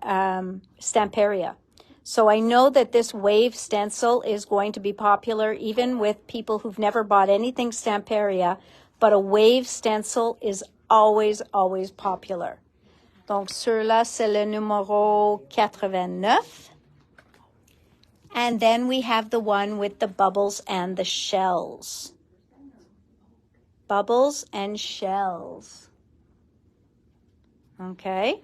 Stamperia. So I know that this wave stencil is going to be popular even with people who've never bought anything Stamperia, but a wave stencil is always, always popular. Donc, ceux-là, c'est le numéro 89. And then we have the one with the bubbles and the shells. Bubbles and shells. Okay.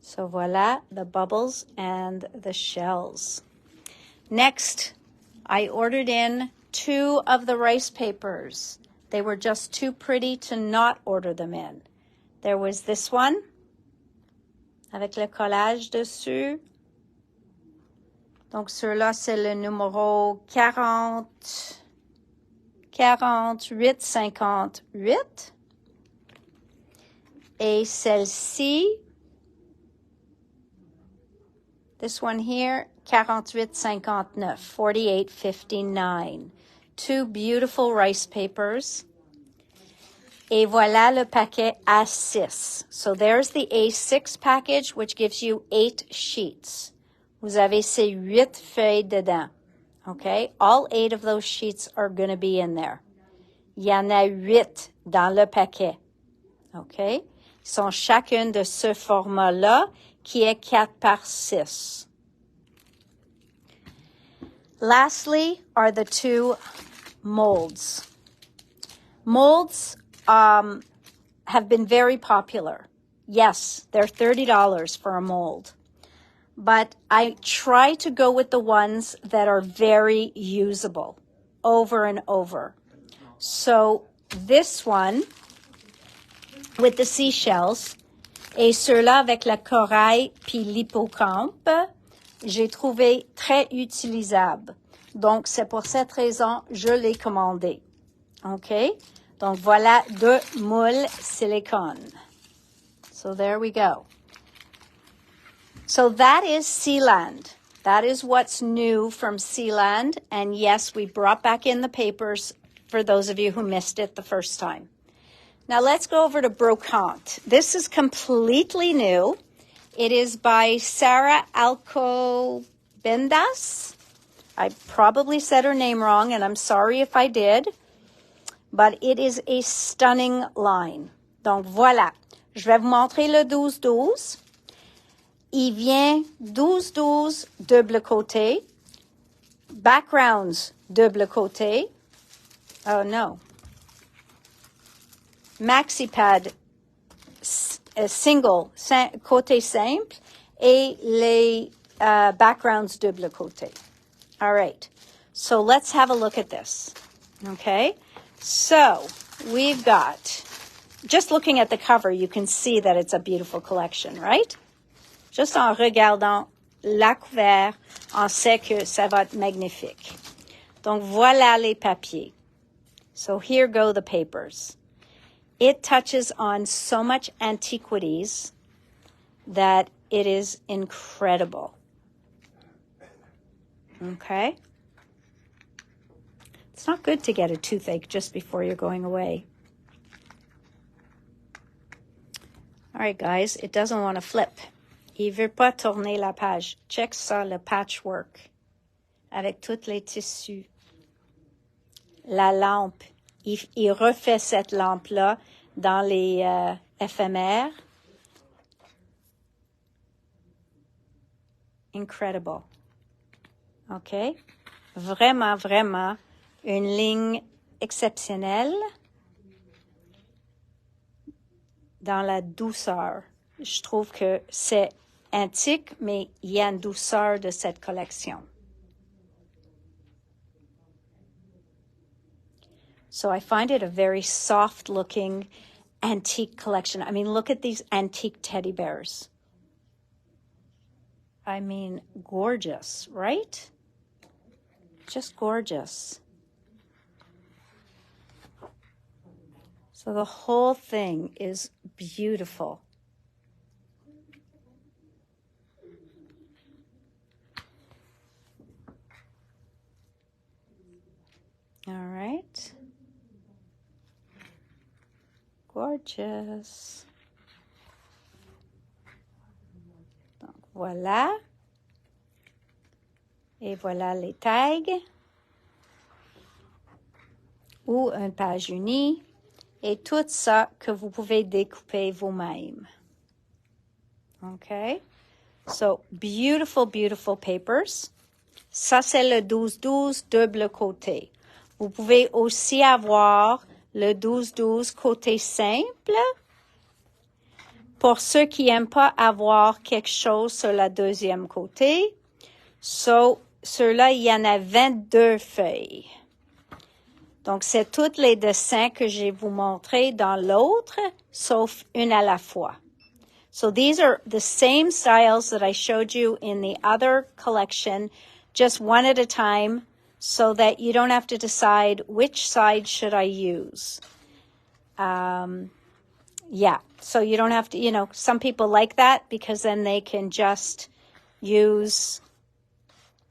So voila, the bubbles and the shells. Next, I ordered in 2 of the rice papers. They were just too pretty to not order them in. There was this one, avec le collage dessus. Donc, ceux-là, c'est le numéro 4858. Et celle-ci, this one here, 4859. 2 beautiful rice papers. Et voilà le paquet A6. So there's the A6 package, which gives you 8 sheets. Vous avez ces 8 feuilles dedans. Okay? All 8 of those sheets are going to be in there. Il y en a 8 dans le paquet. Okay? Ils sont chacune de ce format-là, qui est 4 par 6. Lastly are the 2 molds. Molds have been very popular. Yes, they're $30 for a mold. But I try to go with the ones that are very usable over and over. So this one with the seashells et ceux-là avec la corail puis l'hippocampe, j'ai trouvé très utilisable. Donc, c'est pour cette raison je l'ai commandé. OK? Donc, voilà 2 moules silicone. So there we go. So that is Sealand. That is what's new from Sealand. And yes, we brought back in the papers for those of you who missed it the first time. Now let's go over to Brocante. This is completely new. It is by Sarah Alcobendas. I probably said her name wrong, and I'm sorry if I did. But it is a stunning line. Donc voilà. Je vais vous montrer le 12-12. Il vient 12-12 double côté, backgrounds double côté. Oh no. MaxiPad single, côté simple, et les backgrounds double côté. All right. So let's have a look at this. Okay. So we've got, just looking at the cover, you can see that it's a beautiful collection, right? Juste en regardant la couvert, on sait que ça va être magnifique. Donc, voilà les papiers. So here go the papers. It touches on so much antiquities that it is incredible. Okay? It's not good to get a toothache just before you're going away. All right, guys, it doesn't want to flip. Il veut pas tourner la page. Check ça, le patchwork. Avec tous les tissus. La lampe. Il refait cette lampe-là dans les éphémères. Incredible. OK? Vraiment, vraiment une ligne exceptionnelle dans la douceur. Je trouve que c'est antique, mais il y a une douceur de cette collection. So I find it a very soft looking antique collection. I mean, look at these antique teddy bears. I mean, gorgeous, right? Just gorgeous. So the whole thing is beautiful. All right. Gorgeous. Donc, voilà. Et voilà les tags. Ou une page unie. Et tout ça que vous pouvez découper vous-même. Okay? So, beautiful, beautiful papers. Ça, c'est le 12-12 double côté. Vous pouvez aussi avoir le 12-12 côté simple. Pour ceux qui n'aiment pas avoir quelque chose sur la deuxième côté. So, ceux-là, il y en a 22 feuilles. Donc, c'est tous les dessins que je vais vous montrer dans l'autre, sauf une à la fois. So, these are the same styles that I showed you in the other collection, just one at a time, so that you don't have to decide which side should I use. Yeah, so you don't have to, you know, some people like that because then they can just use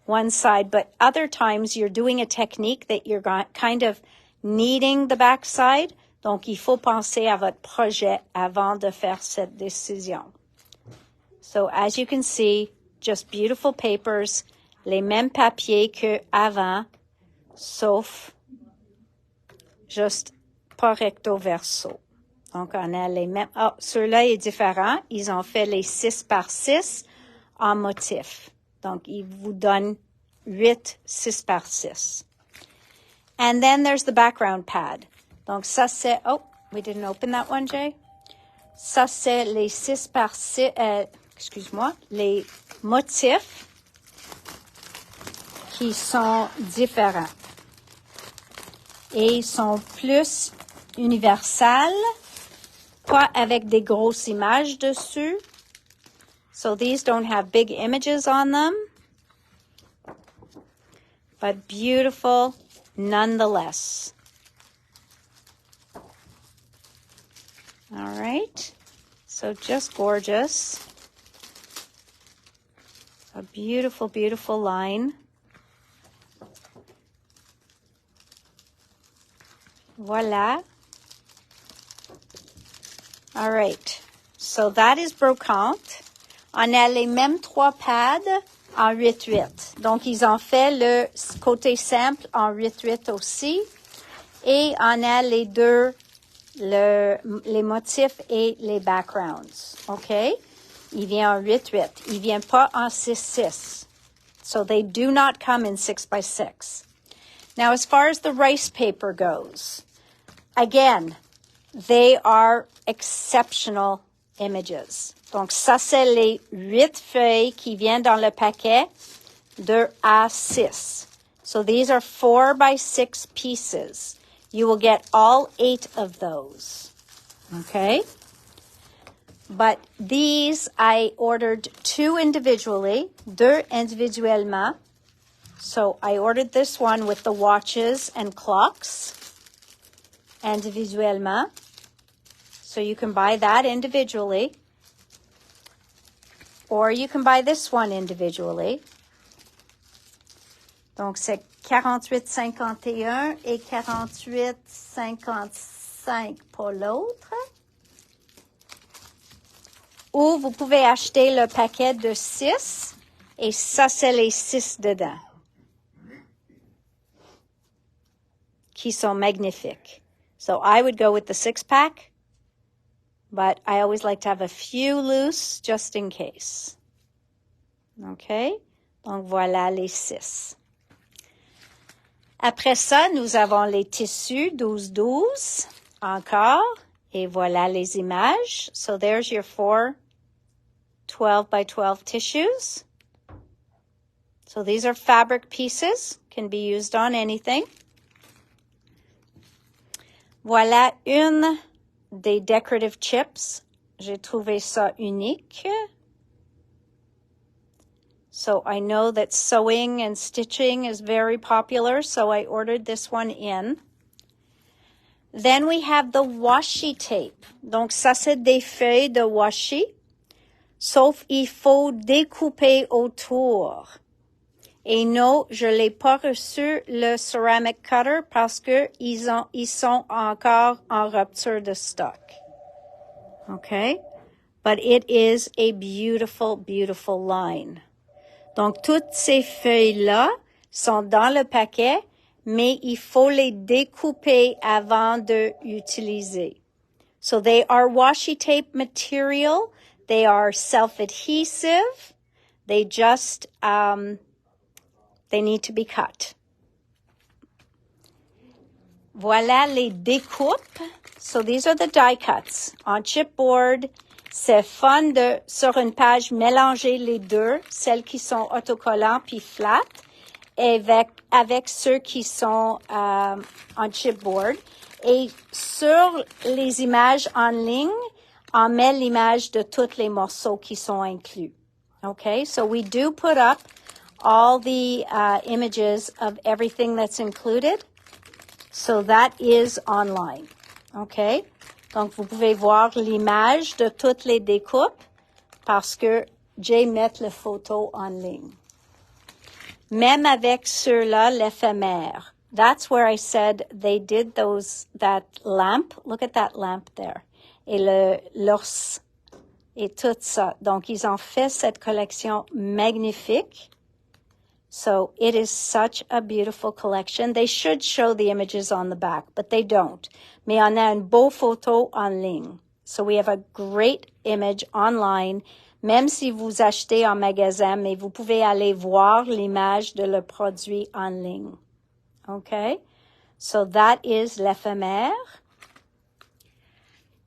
one side, but other times you're doing a technique that you're kind of needing the back side. Donc, il faut penser à votre projet avant de faire cette décision. So, as you can see, just beautiful papers, les mêmes papiers qu'avant, sauf juste pas recto verso. Donc, on a les mêmes. Oh, ceux-là est différent. Ils ont fait les 6 par 6 en motif. Donc, il vous donne 8 6 par 6. And then there's the background pad. Donc, ça c'est... Oh, we didn't open that one, Jay. Ça, c'est les 6 par 6... excuse-moi. Les motifs qui sont différents. Et ils sont plus universels, pas avec des grosses images dessus. So these don't have big images on them, but beautiful nonetheless. All right, so just gorgeous. A beautiful, beautiful line. Voila. All right, so that is brocante. On a les mêmes 3 pads en 8-8. Donc, ils ont fait le côté simple en 8-8 aussi. Et on a les deux, les motifs et les backgrounds. OK? Il vient en 8-8. Il vient pas en 6-6. So, they do not come in 6x6. Now, as far as the rice paper goes, again, they are exceptional images. Donc, ça, c'est les 8 feuilles qui viennent dans le paquet de A6. So, these are 4x6 pieces. You will get all 8 of those. Okay? But these, I ordered 2 individually, 2 individuellement. So, I ordered this one with the watches and clocks individuellement. So, you can buy that individually. Or you can buy this one individually. Donc, c'est 48,51 et 48,55 pour l'autre. Ou vous pouvez acheter le paquet de 6 et ça, c'est les 6 dedans. Qui sont magnifiques. So, I would go with the 6-pack. But I always like to have a few loose just in case. OK? Donc, voilà les 6. Après ça, nous avons les tissus 12-12 encore. Et voilà les images. So, there's your 4 12x12 tissues. So, these are fabric pieces. Can be used on anything. Voilà une des decorative chips. J'ai trouvé ça unique. So I know that sewing and stitching is very popular, so I ordered this one in. Then we have the washi tape. Donc ça, c'est des feuilles de washi, sauf il faut découper autour. Et non, je l'ai pas reçu le ceramic cutter parce que ils sont encore en rupture de stock. Okay? But it is a beautiful, beautiful line. Donc, toutes ces feuilles-là sont dans le paquet, mais il faut les découper avant de utiliser. So they are washi tape material. They are self-adhesive. They just, they need to be cut. Voilà les découpes. So these are the die cuts. En chipboard, c'est fun de, sur une page, mélanger les deux, celles qui sont autocollants puis flat, avec ceux qui sont en chipboard. Et sur les images en ligne, on met l'image de tous les morceaux qui sont inclus. Okay, so we do put up all the images of everything that's included. So that is online. Okay? Donc, vous pouvez voir l'image de toutes les découpes parce que j'ai mis les photos en ligne. Même avec ceux-là, l'éphémère. That's where I said they did that lamp. Look at that lamp there. Et l'ours. Et tout ça. Donc, ils ont fait cette collection magnifique. So it is such a beautiful collection. They should show the images on the back, but they don't. Mais on a une beau photo en ligne. So we have a great image online, même si vous achetez en magasin, mais vous pouvez aller voir l'image de le produit en ligne. Okay? So that is l'éphémère.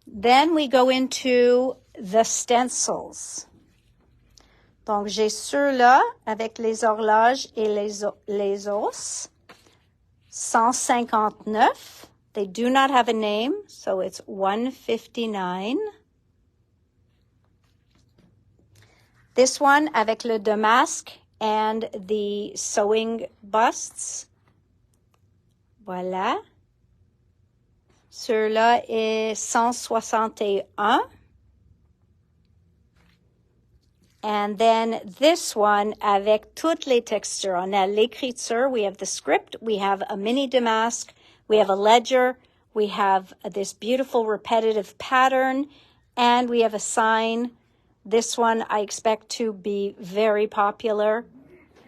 Then we go into the stencils. Donc, j'ai ceux-là avec les horloges et les os. 159. They do not have a name, so it's $159. This one avec le damask and the sewing busts. Voilà. Ceux-là est 161. And then this one avec toutes les textures. On a l'écriture, we have the script, we have a mini damask, we have a ledger, we have this beautiful repetitive pattern, and we have a sign. This one I expect to be very popular.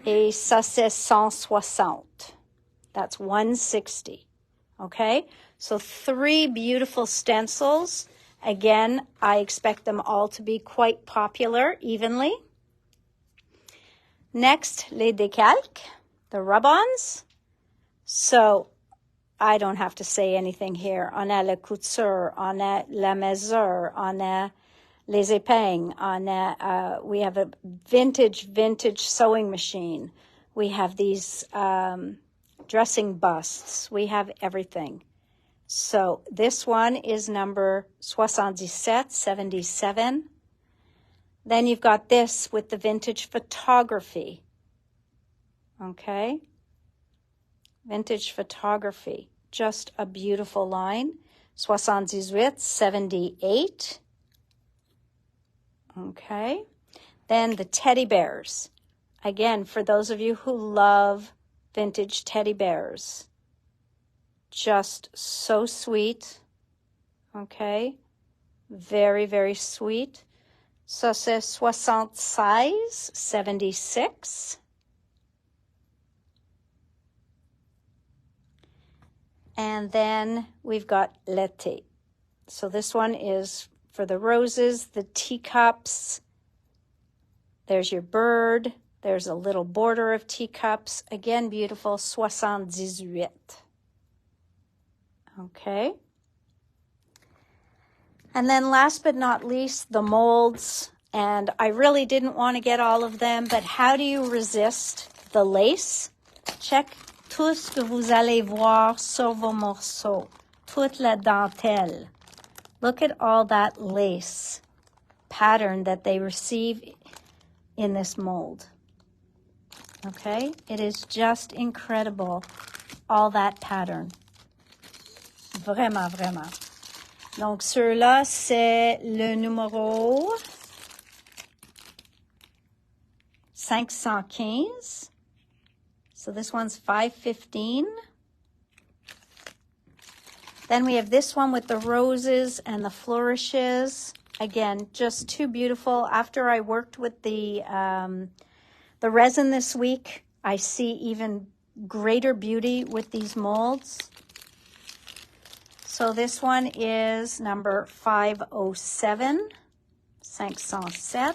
Et ça c'est 160. That's 160. Okay? So 3 beautiful stencils. Again, I expect them all to be quite popular evenly. Next, les décalques, the rub-ons. So, I don't have to say anything here. On a la couture, on a la mesure, on a les épingles, on a, we have a vintage sewing machine. We have these dressing busts. We have everything. So this one is number 77. Then you've got this with the vintage photography. Okay? Vintage photography. Just a beautiful line. 78. Okay? Then the teddy bears. Again, for those of you who love vintage teddy bears. Just so sweet. Okay? Very, very sweet. Ça, c'est 76. And then we've got l'été. So this one is for the roses, the teacups. There's your bird. There's a little border of teacups. Again, beautiful. 78. Okay. And then last but not least, the molds. And I really didn't want to get all of them, but how do you resist the lace? Check tout ce que vous allez voir sur vos morceaux. Toute la dentelle. Look at all that lace pattern that they receive in this mold. Okay? It is just incredible, all that pattern. Vraiment, vraiment. Donc, ceux-là, c'est le numéro 515. So this one's 515. Then we have this one with the roses and the flourishes. Again, just too beautiful. After I worked with the resin this week, I see even greater beauty with these molds. So this one is number 507, 507.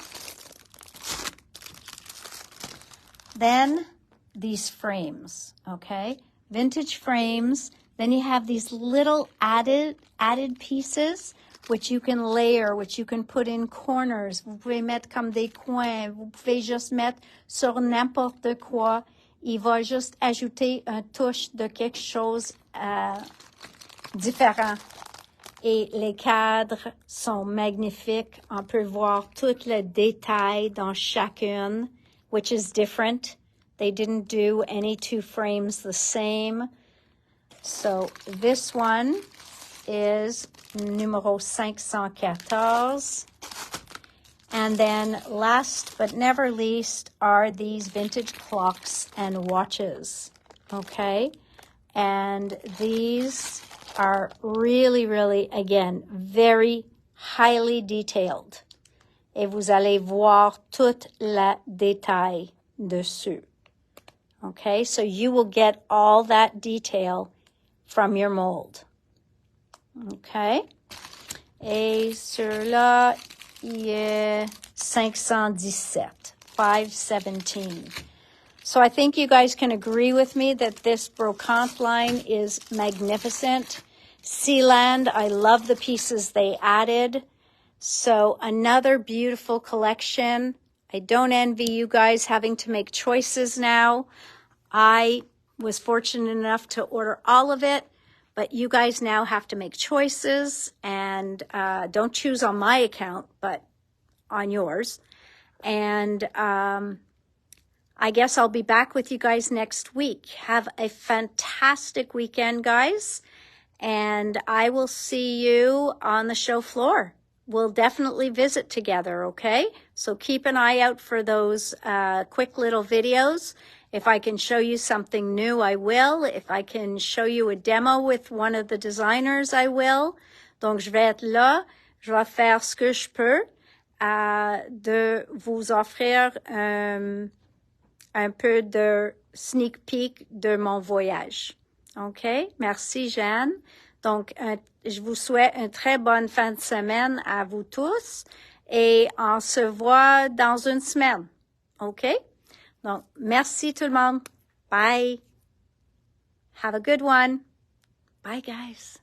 Then these frames, okay? Vintage frames. Then you have these little added pieces, which you can layer, which you can put in corners. Vous pouvez mettre comme des coins. Vous pouvez juste mettre sur n'importe quoi. Il va juste ajouter une touche de quelque chose différent. Et les cadres sont magnifiques. On peut voir tout le détail dans chacune, which is different. They didn't do any two frames the same. So this one is numéro 514. And then last but never least are these vintage clocks and watches. Okay? And these are really, really, again, very highly detailed. Et vous allez voir tout le détail dessus. Okay? So you will get all that detail from your mold. Okay? Et ceux-là, il est 517, 517. So I think you guys can agree with me that this brocante line is magnificent. Sealand, I love the pieces they added. So another beautiful collection. I don't envy you guys having to make choices now. I was fortunate enough to order all of it, but you guys now have to make choices, and don't choose on my account, but on yours. And I guess I'll be back with you guys next week. Have a fantastic weekend, guys, and I will see you on the show floor. We'll definitely visit together, okay? So keep an eye out for those quick little videos. If I can show you something new, I will. If I can show you a demo with one of the designers, I will. Donc, je vais être là. Je vais faire ce que je peux de vous offrir un peu de sneak peek de mon voyage. OK? Merci, Jeanne. Donc, je vous souhaite une très bonne fin de semaine à vous tous et on se voit dans une semaine. OK? Donc, merci tout le monde. Bye. Have a good one. Bye, guys.